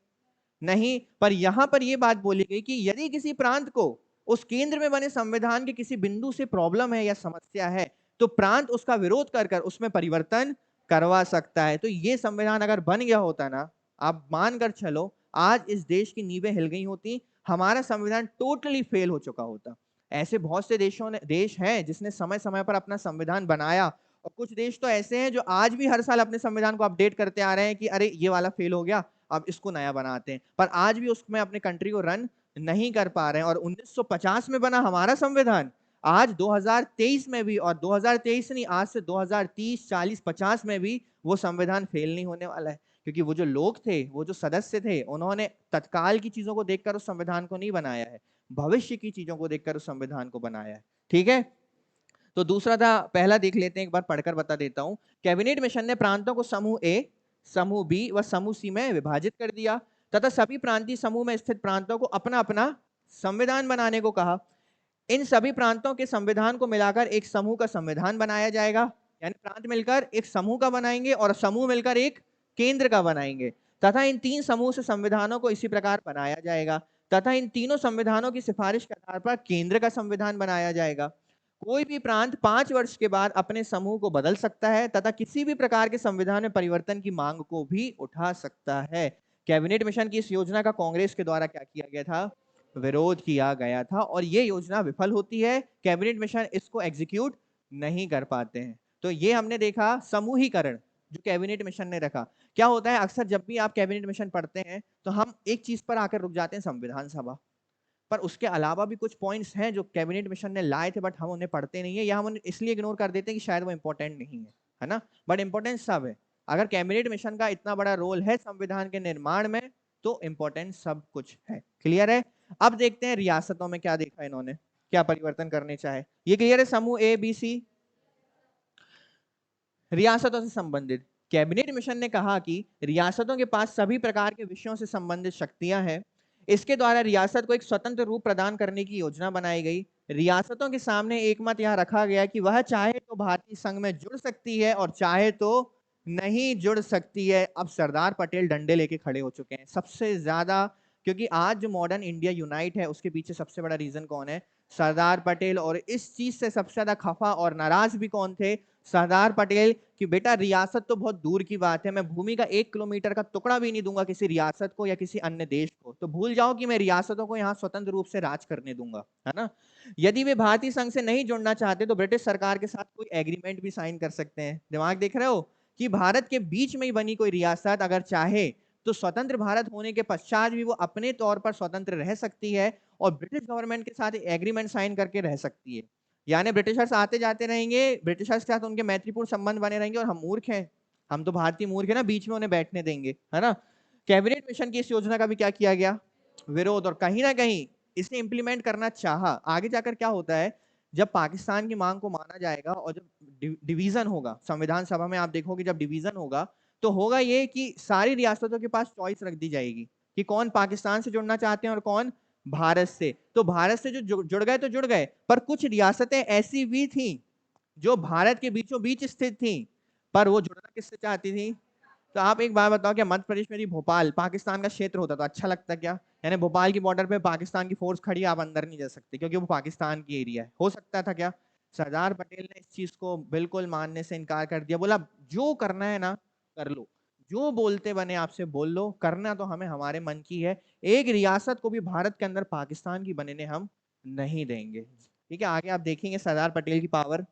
नहीं। पर यहां पर यह बात बोली गई कि यदि किसी प्रांत को उस केंद्र में बने संविधान के किसी बिंदु से प्रॉब्लम है या समस्या है, तो प्रांत उसका विरोध कर कर उसमें परिवर्तन करवा सकता है। तो ये संविधान अगर बन गया होता ना, आप मानकर चलो आज इस देश की नींवें हिल गई होती, हमारा संविधान टोटली फेल हो चुका होता। ऐसे बहुत से देश हैं जिसने समय समय पर अपना संविधान बनाया, और कुछ देश तो ऐसे हैं जो आज भी हर साल अपने संविधान को अपडेट करते आ रहे हैं कि अरे ये वाला फेल हो गया, अब इसको नया बनाते हैं, पर आज भी उसमें अपने कंट्री को रन नहीं कर पा रहे हैं। और 1950 में बना हमारा संविधान आज 2023 में भी, और 2023 नहीं, आज से 2030, 40, 50 में भी वो संविधान फेल नहीं होने वाला है। क्योंकि वो जो लोग थे, वो जो सदस्य थे, उन्होंने तत्काल की चीजों को देखकर उस संविधान को नहीं बनाया है, भविष्य की चीजों को देखकर उस संविधान को बनाया है। ठीक है, तो दूसरा था, पहला देख लेते हैं, एक बार पढ़कर बता देता हूं। कैबिनेट मिशन ने प्रांतों को समूह ए, समूह बी व समूह सी में विभाजित कर दिया तथा सभी प्रांतीय समूह में स्थित प्रांतों को अपना अपना संविधान बनाने को कहा। इन सभी प्रांतों के संविधान को मिलाकर एक समूह का संविधान बनाया जाएगा। यानी प्रांत मिलकर एक समूह का बनाएंगे और समूह मिलकर एक केंद्र का बनाएंगे, तथा इन तीन समूह से संविधानों को इसी प्रकार बनाया जाएगा, तथा इन तीनों संविधानों की सिफारिश के आधार पर केंद्र का संविधान बनाया जाएगा। कोई भी प्रांत 5 वर्ष के बाद अपने समूह को बदल सकता है तथा किसी भी प्रकार के संविधान में परिवर्तन की मांग को भी उठा सकता है। कैबिनेट मिशन की इस योजना का कांग्रेस के द्वारा क्या किया गया था? विरोध किया गया था, और ये योजना विफल होती है। कैबिनेट मिशन इसको एग्जीक्यूट नहीं कर पाते हैं। तो ये हमने देखा समूहीकरण जो कैबिनेट मिशन ने रखा। क्या होता है, अक्सर जब भी आप कैबिनेट मिशन पढ़ते हैं तो हम एक चीज पर आकर रुक जाते हैं, संविधान सभा पर। उसके अलावा भी कुछ पॉइंट्स हैं जो कैबिनेट मिशन ने लाए थे, बट हम उन्हें पढ़ते नहीं है, या हम उन्हें इसलिए इग्नोर कर देते हैं कि शायद वो इंपॉर्टेंट नहीं है ना। बट इंपॉर्टेंस सब है। अगर कैबिनेट मिशन का इतना बड़ा रोल है संविधान के निर्माण में, तो इंपॉर्टेंस सब कुछ है। क्लियर है? अब देखते हैं रियासतों में क्या देखा इन्होंने, क्या परिवर्तन करने चाहे। ये क्लियर है? समूह ए बी सी रियासतों से संबंधित। कैबिनेट मिशन ने कहा कि रियासतों के पास सभी प्रकार के विषयों से संबंधित शक्तियां हैं। इसके द्वारा रियासत को एक स्वतंत्र रूप प्रदान करने की योजना बनाई गई। रियासतों के सामने एक मत यहां रखा गया कि वह चाहे तो भारतीय संघ में जुड़ सकती है और चाहे तो नहीं जुड़ सकती है। अब सरदार पटेल डंडे लेके खड़े हो चुके हैं सबसे ज्यादा, क्योंकि आज जो मॉडर्न इंडिया यूनाइट है उसके पीछे सबसे बड़ा रीजन कौन है? सरदार पटेल। और इस चीज से सबसे ज्यादा खफा और नाराज भी कौन थे? सरदार पटेल। कि बेटा रियासत तो बहुत दूर की बात है, मैं भूमि का 1 किलोमीटर का टुकड़ा भी नहीं दूंगा किसी रियासत को या किसी अन्य देश को, तो भूल जाओ कि मैं रियासतों को यहाँ स्वतंत्र रूप से राज करने दूंगा, है ना। यदि वे भारतीय संघ से नहीं जुड़ना चाहते तो ब्रिटिश सरकार के साथ कोई एग्रीमेंट भी साइन कर सकते हैं। दिमाग देख रहे हो? कि भारत के बीच में ही बनी कोई रियासत अगर चाहे तो स्वतंत्र भारत होने के पश्चात भी वो अपने तौर पर स्वतंत्र रह सकती है और ब्रिटिश गवर्नमेंट के साथ एग्रीमेंट साइन करके रह सकती है। यानी ब्रिटिशर्स आते जाते रहेंगे, ब्रिटिशर्स के साथ उनके मैत्रीपूर्ण संबंध बने रहेंगे, और हम मूर्ख हैं, हम तो भारतीय मूर्ख है ना, बीच में उन्हें बैठने देंगे, है ना। कैबिनेट मिशन की इस योजना का भी क्या किया गया? विरोध। और कहीं ना कहीं इसे इंप्लीमेंट करना चाहा। आगे जाकर क्या होता है, जब पाकिस्तान की मांग को माना जाएगा और जब डिवीजन होगा संविधान सभा में, आप देखोगे जब डिवीजन होगा तो होगा ये कि सारी रियासतों के पास चॉइस रख दी जाएगी कि कौन पाकिस्तान से जुड़ना चाहते हैं और कौन भारत से। तो भारत से जो जुड़ गए तो जुड़ गए, पर कुछ रियासतें ऐसी भी थी जो भारत के बीचों बीच स्थित थी, पर वो जुड़ना किससे चाहती थी? तो आप एक बात बताओ, क्या मध्य प्रदेश में भोपाल पाकिस्तान का क्षेत्र होता तो अच्छा लगता क्या? यानी भोपाल की बॉर्डर पे पाकिस्तान की फोर्स खड़ी, आप अंदर नहीं जा सकते क्योंकि वो पाकिस्तान की एरिया है, हो सकता था क्या? सरदार पटेल ने इस चीज को बिल्कुल मानने से इनकार कर दिया, बोला जो करना है ना कर लो, जो बोलते बने आपसे बोल लो, करना तो हमें हमारे मन की है, एक रियासत को भी भारत के अंदर पाकिस्तान की बनने हम नहीं देंगे। ठीक है, आगे आप देखेंगे सरदार पटेल की पावर।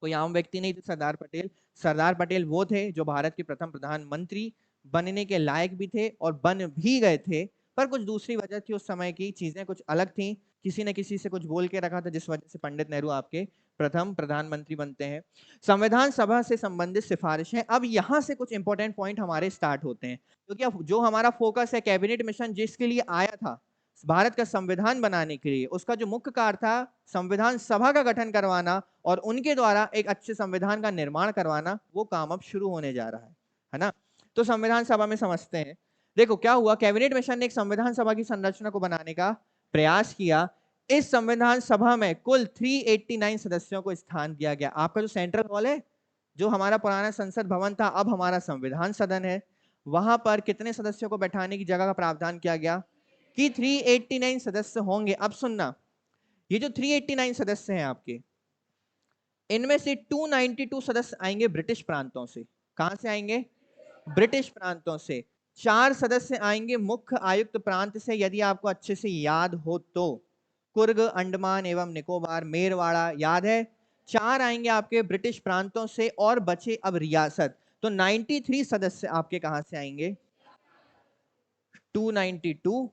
कोई आम व्यक्ति नहीं थे सरदार पटेल। सरदार पटेल वो थे जो भारत के प्रथम प्रधानमंत्री बनने के लायक भी थे और बन भी गए थे, पर कुछ दूसरी वजह थी, उस समय की चीजें कुछ अलग थी, किसी ने किसी से कुछ बोल के रखा था जिस वजह से पंडित नेहरू आपके प्रथम प्रधानमंत्री बनते हैं। संविधान सभा से संबंधित सिफारिशें। अब यहां से कुछ इंपॉर्टेंट पॉइंट हमारे स्टार्ट होते हैं, क्योंकि अब जो हमारा फोकस है कैबिनेट मिशन जिसके लिए आया था भारत का संविधान बनाने के लिए, उसका जो मुख्य कार्य था संविधान सभा का गठन करवाना और उनके द्वारा एक अच्छे संविधान का निर्माण करवाना, वो काम अब शुरू होने जा रहा है ना। तो संविधान सभा में समझते हैं। देखो क्या हुआ, कैबिनेट मिशन ने एक संविधान सभा की संरचना को बनाने का प्रयास किया। इस संविधान सभा में कुल 389 सदस्यों को स्थान दिया गया। आपका जो सेंट्रल हॉल है, जो हमारा पुराना संसद भवन था, अब हमारा संविधान सदन है, वहां पर कितने सदस्यों को बैठाने की जगह का प्रावधान किया गया कि 389 सदस्य होंगे। अब सुनना, ये जो 389 सदस्य हैं आपके, इनमें से 292 सदस्य आएंगे ब्रिटिश प्रांतों से। कहां से आएंगे? ब्रिटिश प्रांतों से। 4 सदस्य आएंगे मुख्य आयुक्त प्रांत से, यदि आपको अच्छे से याद हो तो कुर्ग, अंडमान एवं निकोबार, मेरवाड़ा याद है। 4 आएंगे आपके ब्रिटिश प्रांतों से और बचे अब रियासत। तो 93 सदस्य आपके कहां से आएंगे? 292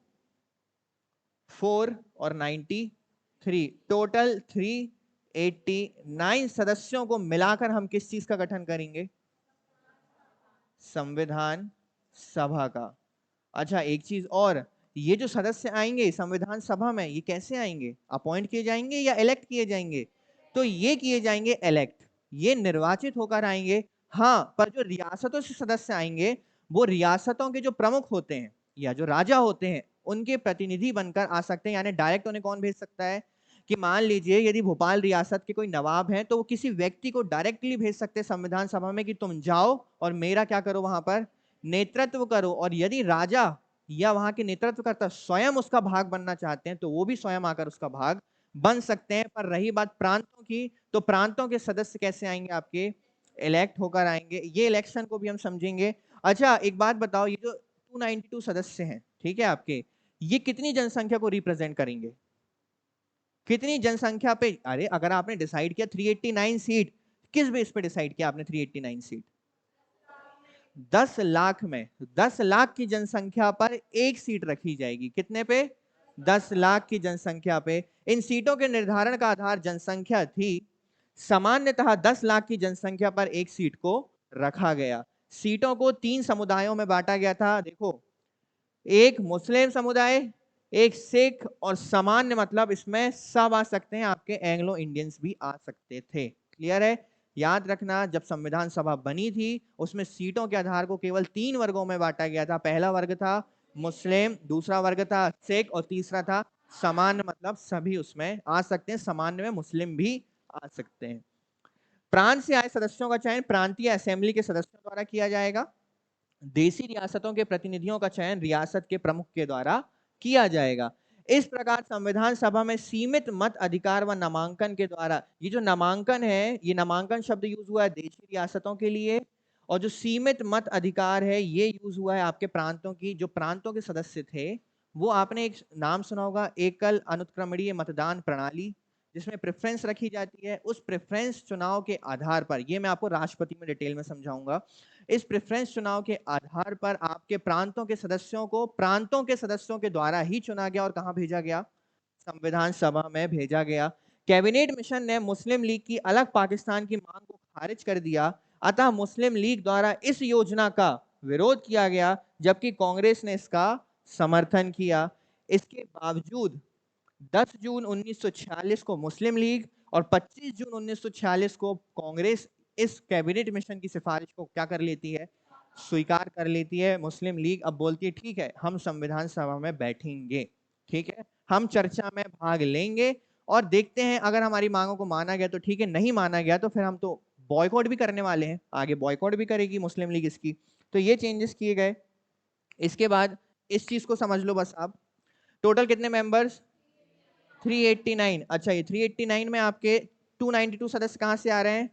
4 और 93, टोटल 389 सदस्यों को मिलाकर हम किस चीज का गठन करेंगे? संविधान सभा का। अच्छा एक चीज और, ये जो सदस्य आएंगे संविधान सभा में, ये कैसे आएंगे? अपॉइंट किए जाएंगे या इलेक्ट किए जाएंगे? तो ये किए जाएंगे इलेक्ट, ये निर्वाचित होकर आएंगे। हाँ, पर जो रियासतों से सदस्य आएंगे वो रियासतों के जो प्रमुख होते हैं या जो राजा होते हैं उनके प्रतिनिधि बनकर आ सकते हैं। यानी डायरेक्ट उन्हें कौन भेज सकता है? कि मान लीजिए यदि भोपाल रियासत के कोई नवाब हैं तो वो किसी व्यक्ति को डायरेक्टली भेज सकते हैं संविधान सभा में कि तुम जाओ और मेरा क्या करो, वहां पर नेतृत्व करो। और यदि राजा या वहां के नेतृत्वकर्ता स्वयं उसका भाग बनना चाहते हैं तो वो भी स्वयं आकर उसका भाग बन सकते हैं। पर रही बात प्रांतों की, तो प्रांतों के सदस्य कैसे आएंगे? आपके इलेक्ट होकर आएंगे। ये इलेक्शन को भी हम समझेंगे। अच्छा एक बात बताओ, ये जो 292 सदस्य हैं, ठीक है आपके, ये कितनी जनसंख्या को रिप्रेजेंट करेंगे? कितनी जनसंख्या पे? अरे अगर आपने डिसाइड किया 389 सीट, किस बेस पे डिसाइड किया आपने 389 सीट? 10 लाख में, 10 लाख की जनसंख्या पर एक सीट रखी जाएगी। कितने पे? 10 लाख की जनसंख्या पे। इन सीटों के निर्धारण का आधार जनसंख्या थी। सामान्यतः 10 लाख की जनसंख्या पर एक सीट को रखा गया। सीटों को 3 समुदायों में बांटा गया था। देखो, एक मुस्लिम समुदाय, एक सिख, और सामान्य मतलब इसमें सब आ सकते हैं, आपके एंग्लो इंडियंस भी आ सकते थे। क्लियर है? याद रखना, जब संविधान सभा बनी थी उसमें सीटों के आधार को केवल 3 वर्गों में बांटा गया था। पहला वर्ग था मुस्लिम, दूसरा वर्ग था सिख, और तीसरा था सामान्य, मतलब सभी उसमें आ सकते हैं। सामान्य में मुस्लिम भी आ सकते हैं। प्रांत से आए सदस्यों का चयन प्रांतीय असेंबली के सदस्यों द्वारा किया जाएगा। देशी रियासतों के प्रतिनिधियों का चयन रियासत के प्रमुख के द्वारा किया जाएगा। इस प्रकार संविधान सभा में सीमित मत अधिकार व नामांकन के द्वारा, ये जो नामांकन है, ये नामांकन शब्द यूज हुआ है देशी रियासतों के लिए, और जो सीमित मत अधिकार है ये यूज हुआ है आपके प्रांतों की। जो प्रांतों के सदस्य थे वो, आपने एक नाम सुना होगा, एकल अनुत्क्रमणीय मतदान प्रणाली, जिसमें प्रेफरेंस रखी जाती है। उस प्रेफरेंस चुनाव के आधार पर, ये मैं आपको राष्ट्रपति में डिटेल में समझाऊंगा, इस प्रेफरेंस चुनाव के आधार पर आपके प्रांतों के सदस्यों को प्रांतों के सदस्यों के द्वारा ही चुना गया और कहां भेजा गया? संविधान सभा में भेजा गया। कैबिनेट मिशन ने मुस्लिम लीग की अलग पाकिस्तान की मांग को खारिज कर दिया, अतः मुस्लिम लीग द्वारा इस योजना का विरोध किया गया, जबकि कांग्रेस ने इसका समर्थन किया। इसके बावजूद 10 जून 1946 को मुस्लिम लीग और 25 जून 1946 को कांग्रेस इस कैबिनेट मिशन की सिफारिश को क्या कर लेती है? स्वीकार कर लेती है। मुस्लिम लीग अब बोलती है ठीक है, हम संविधान सभा में बैठेंगे, ठीक है, हम चर्चा में भाग लेंगे और देखते हैं अगर हमारी मांगों को माना गया तो ठीक है, नहीं माना गया तो फिर हम तो बॉयकॉट भी करने वाले हैं, आगे बॉयकॉट भी करेगी मुस्लिम लीग इसकी। तो ये चेंजेस किए गए। इसके बाद इस चीज को समझ लो बस आप, टोटल कितने मेंबर्स? 389। अच्छा, ये 389 में आपके 292 सदस्य कहां से आ रहे हैं?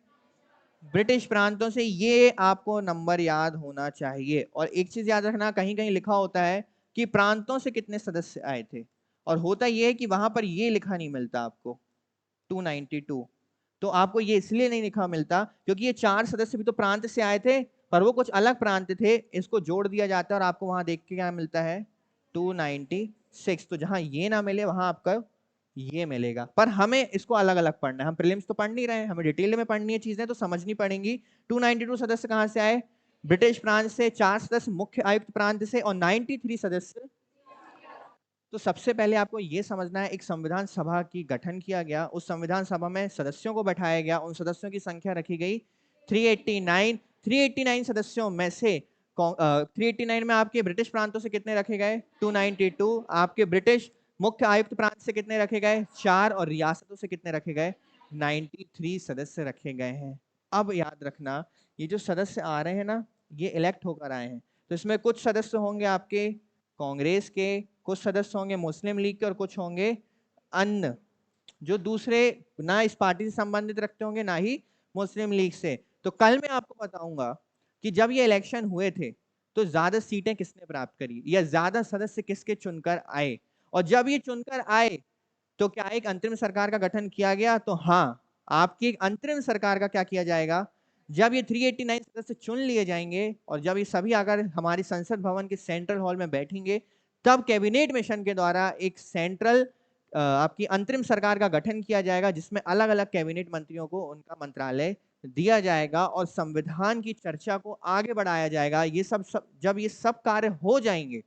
ब्रिटिश प्रांतों से। ये आपको नंबर याद होना चाहिए। और एक चीज याद रखना, कहीं कहीं लिखा होता है कि प्रांतों से कितने सदस्य आए थे, और होता यह है कि वहां पर ये लिखा नहीं मिलता आपको 292। तो आपको ये इसलिए नहीं लिखा मिलता क्योंकि ये 4 सदस्य भी तो प्रांत से आए थे, पर वो कुछ अलग प्रांत थे, इसको जोड़ दिया जाता है और आपको वहां देख के क्या मिलता है? 296। तो जहां ये ना मिले वहां आपका ये मिलेगा। पर हमें इसको अलग अलग पढ़ना है, हम प्रीलिम्स तो पढ़ नहीं रहे हैं, हमें डिटेल में पढ़नी है चीजें, तो समझनी पड़ेंगी। 292 सदस्य कहां से आए? ब्रिटिश प्रांत से। 4 सदस्य मुख्य आयुक्त प्रांत से और 93 सदस्य। तो सबसे पहले आपको यह समझना है, एक संविधान सभा की गठन किया गया, उस संविधान सभा में सदस्यों को बैठाया गया, उन सदस्यों की संख्या रखी गई 389। 389 सदस्यों में से 389 में आपके ब्रिटिश प्रांतों से कितने रखे गए? 292। आपके ब्रिटिश मुख्य आयुक्त प्रांत से कितने रखे गए? 4। और रियासतों से कितने रखे गए? 93 सदस्य रखे गए हैं। अब याद रखना, ये जो सदस्य आ रहे हैं ना, ये इलेक्ट होकर आए हैं, तो इसमें कुछ सदस्य होंगे आपके कांग्रेस के, कुछ सदस्य होंगे मुस्लिम लीग के, और कुछ होंगे अन्य, जो दूसरे ना इस पार्टी से संबंधित रखते होंगे ना ही मुस्लिम लीग से। तो कल मैं आपको बताऊंगा कि जब ये इलेक्शन हुए थे तो ज्यादा सीटें किसने प्राप्त करी या ज्यादा सदस्य किसके चुनकर आए, और जब ये चुनकर आए तो क्या एक अंतरिम सरकार का गठन किया गया? तो हाँ, आपकी एक अंतरिम सरकार का क्या किया जाएगा? जब ये 389 सदस्य चुन लिए जाएंगे और जब ये सभी आकर हमारी संसद भवन के सेंट्रल हॉल में बैठेंगे, तब कैबिनेट मिशन के द्वारा एक सेंट्रल आपकी अंतरिम सरकार का गठन किया जाएगा, जिसमें अलग अलग कैबिनेट मंत्रियों को उनका मंत्रालय दिया जाएगा और संविधान की चर्चा को आगे बढ़ाया जाएगा। ये सब जब ये सब कार्य हो जाएंगे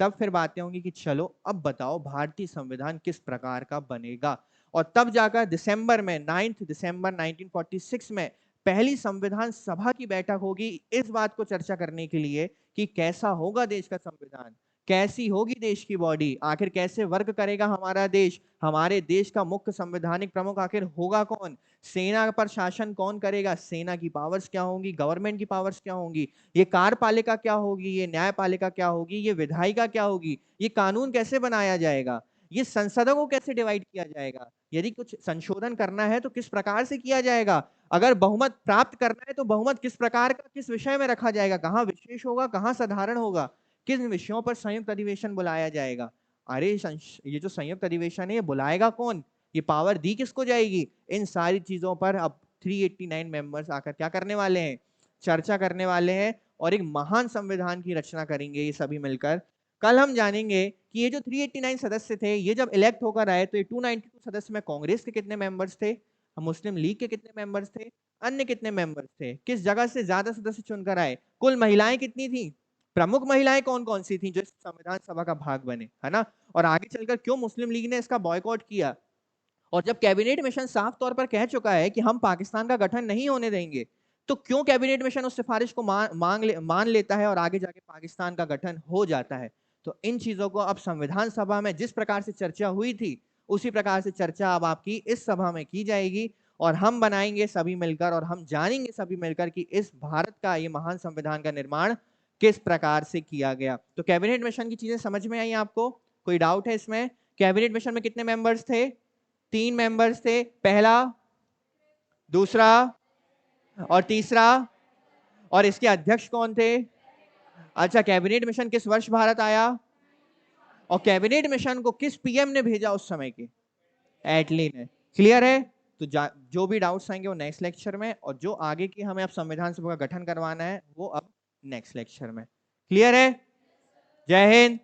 तब फिर बातें होंगी कि चलो अब बताओ भारतीय संविधान किस प्रकार का बनेगा। और तब जाकर दिसंबर में 9 दिसंबर 1946 में पहली संविधान सभा की बैठक होगी इस बात को चर्चा करने के लिए कि कैसा होगा देश का संविधान, कैसी होगी देश की बॉडी, आखिर कैसे वर्क करेगा हमारा देश, हमारे देश का मुख्य संवैधानिक प्रमुख आखिर होगा कौन, सेना पर शासन कौन करेगा, सेना की पावर्स क्या होंगी, गवर्नमेंट की पावर्स क्या होंगी, ये कार्यपालिका क्या होगी, ये न्यायपालिका क्या होगी, ये विधायिका क्या होगी, ये कानून कैसे बनाया जाएगा, ये संसदों को कैसे डिवाइड किया जाएगा, यदि कुछ संशोधन करना है तो किस प्रकार से किया जाएगा, अगर बहुमत प्राप्त करना है तो बहुमत किस प्रकार का किस विषय में रखा जाएगा, कहां विशेष होगा कहां साधारण होगा, किन विषयों पर संयुक्त अधिवेशन बुलाया जाएगा। अरे ये जो संयुक्त अधिवेशन है ये बुलाएगा कौन, ये पावर दी किसको जाएगी, इन सारी चीजों पर अब 389 मेंबर्स आकर क्या करने वाले हैं, चर्चा करने वाले हैं और एक महान संविधान की रचना करेंगे ये सभी मिलकर। कल हम जानेंगे कि ये जो 389 सदस्य थे ये जब इलेक्ट होकर आए तो ये 292 सदस्य में कांग्रेस के कितने मेंबर्स थे, मुस्लिम लीग के कितने मेंबर्स थे, अन्य कितने मेंबर्स थे, किस जगह से ज्यादा सदस्य चुनकर आए, कुल महिलाएं कितनी थी, प्रमुख महिलाएं कौन कौन सी थी जो इस संविधान सभा का भाग बने, है ना, और आगे चलकर क्यों मुस्लिम लीग ने इसका बॉयकॉट किया। और जब कैबिनेट मिशन साफ तौर पर कह चुका है कि हम पाकिस्तान का गठन नहीं होने देंगे, तो क्यों कैबिनेट मिशन उस सिफारिश को मान लेता है और आगे जाके पाकिस्तान का गठन हो जाता है। तो इन चीजों को अब संविधान सभा में जिस प्रकार से चर्चा हुई थी उसी प्रकार से चर्चा अब आपकी इस सभा में की जाएगी और हम बनाएंगे सभी मिलकर और हम जानेंगे सभी मिलकर कि इस भारत का ये महान संविधान का निर्माण किस प्रकार से किया गया। तो कैबिनेट मिशन की चीजें समझ में आई आपको, कोई डाउट है इसमें? कैबिनेट मिशन में कितने मेंबर्स थे? 3 मेंबर्स थे, पहला, दूसरा और तीसरा, और इसके अध्यक्ष कौन थे? अच्छा, कैबिनेट मिशन किस वर्ष भारत आया और कैबिनेट मिशन को किस पीएम ने भेजा उस समय के? एटली ने। क्लियर है? तो जो भी डाउट्स आएंगे वो नेक्स्ट लेक्चर में, और जो आगे की हमें अब संविधान सभा का गठन करवाना है वो अब नेक्स्ट लेक्चर में। क्लियर है? जय हिंद।